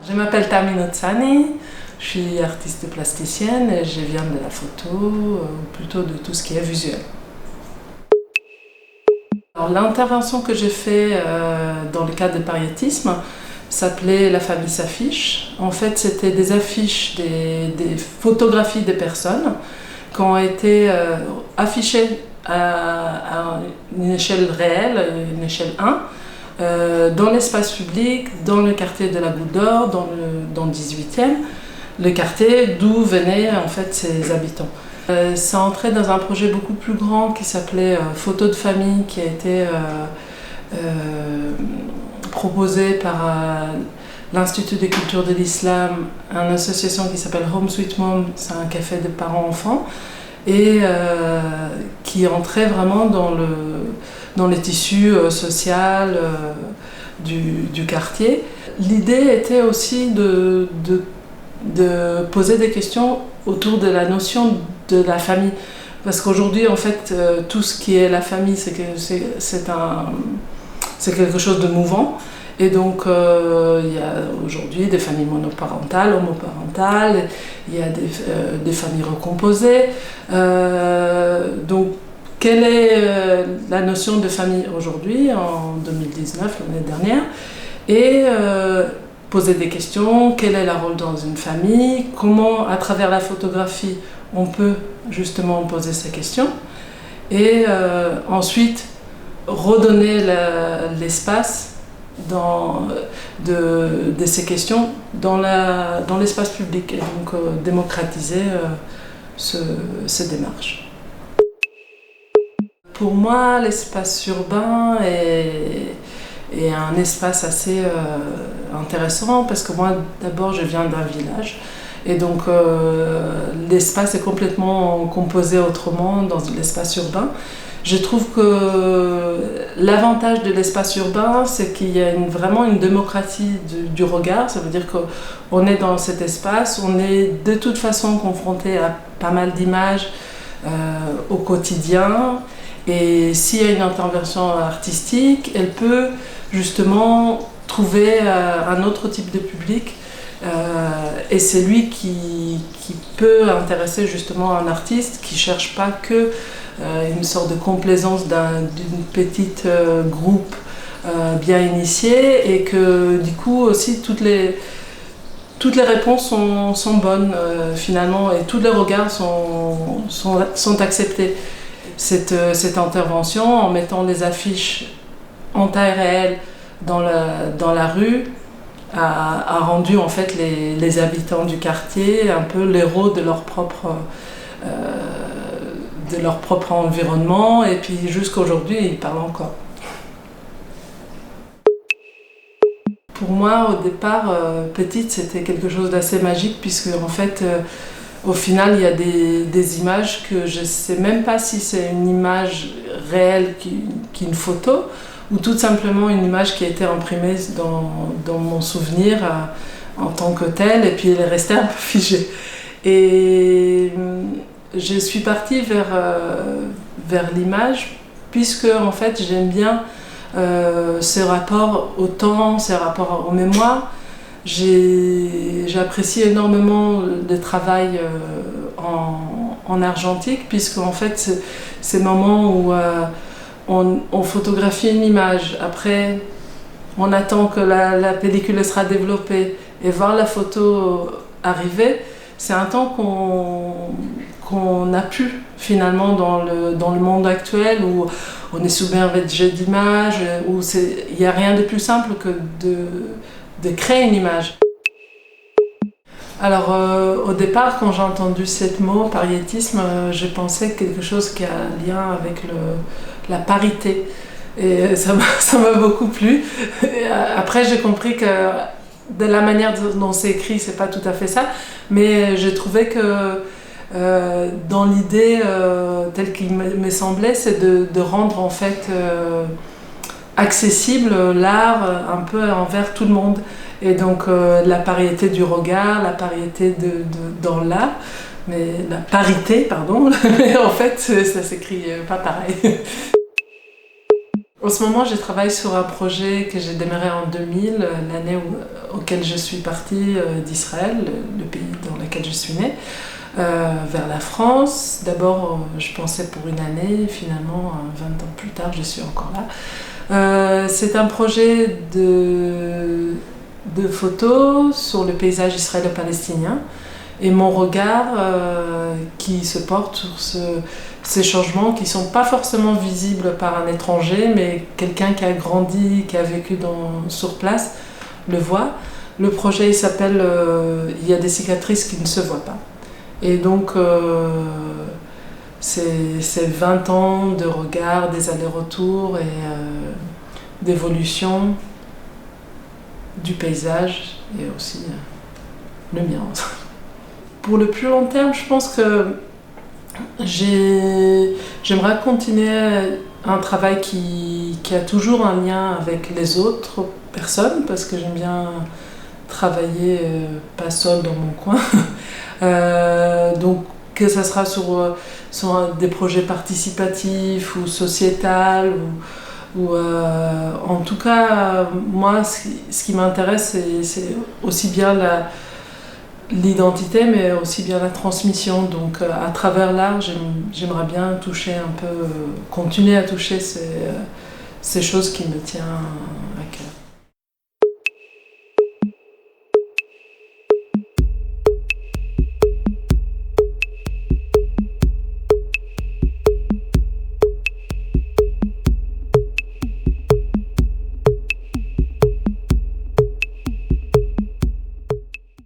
Je m'appelle Tami Notsani, je suis artiste plasticienne et je viens de la photo, ou plutôt de tout ce qui est visuel. L'intervention que j'ai faite dans le cadre de pariétisme s'appelait La famille s'affiche. En fait, c'était des affiches, des photographies des personnes qui ont été affichées à une échelle réelle, une échelle 1, dans l'espace public, dans le quartier de la Goutte d'Or, dans le 18e, le quartier d'où venaient en fait ces habitants. Ça entrait dans un projet beaucoup plus grand qui s'appelait Photos de famille, qui a été proposé par l'Institut des cultures de l'Islam, une association qui s'appelle Home Sweet Mom, c'est un café de parents-enfants, et qui entrait vraiment dans les tissus social du quartier. L'idée était aussi de poser des questions autour de la notion de la famille. Parce qu'aujourd'hui, en fait, tout ce qui est la famille, c'est quelque chose de mouvant. Et donc, il y a aujourd'hui des familles monoparentales, homoparentales, il y a des familles recomposées. Donc, quelle est la notion de famille aujourd'hui, en 2019, l'année dernière? Et poser des questions, quel est le rôle dans une famille, comment, à travers la photographie, on peut justement poser ces questions. Et ensuite, redonner l'espace de ces questions dans l'espace public et donc démocratiser ces démarches. Pour moi, l'espace urbain est un espace assez intéressant parce que moi, d'abord, je viens d'un village et donc l'espace est complètement composé autrement dans l'espace urbain. Je trouve que l'avantage de l'espace urbain, c'est qu'il y a vraiment une démocratie du regard. Ça veut dire qu'on est dans cet espace, on est de toute façon confronté à pas mal d'images au quotidien. Et s'il y a une intervention artistique, elle peut justement trouver un autre type de public. Et c'est lui qui peut intéresser justement un artiste qui ne cherche pas que une sorte de complaisance d'une petite groupe bien initié et que du coup aussi toutes les réponses sont bonnes finalement et tous les regards sont acceptés. Cette intervention en mettant des affiches en taille réelle dans la rue a rendu en fait les habitants du quartier un peu l'héros de leur propre environnement et puis jusqu'à aujourd'hui ils parlent encore. Pour moi au départ, petite c'était quelque chose d'assez magique puisque en fait au final il y a des images que je ne sais même pas si c'est une image réelle qu'une photo ou tout simplement une image qui a été imprimée dans mon souvenir en tant que telle et puis elle est restée un peu figée. Et je suis partie vers l'image puisque en fait j'aime bien ce rapport au temps, ce rapport aux mémoires. J'apprécie énormément le travail en argentique puisque en fait ces moments où on photographie une image, après on attend que la pellicule sera développée et voir la photo arriver, c'est un temps qu'on n'a plus finalement dans le monde actuel où on est submergé d'images, où il n'y a rien de plus simple que de créer une image. Alors au départ quand j'ai entendu ce mot pariétisme, j'ai pensé quelque chose qui a un lien avec la parité et ça m'a beaucoup plu. Et après j'ai compris que de la manière dont c'est écrit c'est pas tout à fait ça, mais j'ai trouvé que dans l'idée telle qu'il me semblait, c'est de rendre en fait accessible l'art un peu envers tout le monde. Et donc la parité du regard, la parité dans l'art, mais la parité, pardon, mais en fait ça s'écrit pas pareil. En ce moment, je travaille sur un projet que j'ai démarré en 2000, l'année auquel je suis partie d'Israël, le pays dans lequel je suis née, vers la France. D'abord, je pensais pour une année, finalement, 20 ans plus tard, je suis encore là. C'est un projet de photos sur le paysage israélo-palestinien et mon regard qui se porte sur ces changements qui ne sont pas forcément visibles par un étranger, mais quelqu'un qui a grandi, qui a vécu sur place, le voit. Le projet il s'appelle Il y a des cicatrices qui ne se voient pas. Et donc, c'est 20 ans de regard, des allers-retours et d'évolution du paysage et aussi le mien. Pour le plus long terme, je pense que j'aimerais continuer un travail qui a toujours un lien avec les autres personnes, parce que j'aime bien travailler pas seule dans mon coin. Donc que ça sera sur des projets participatifs ou sociétals ou en tout cas moi ce qui m'intéresse c'est aussi bien l'identité mais aussi bien la transmission, donc à travers l'art j'aimerais bien toucher un peu continuer à toucher ces choses qui me tiennent à cœur.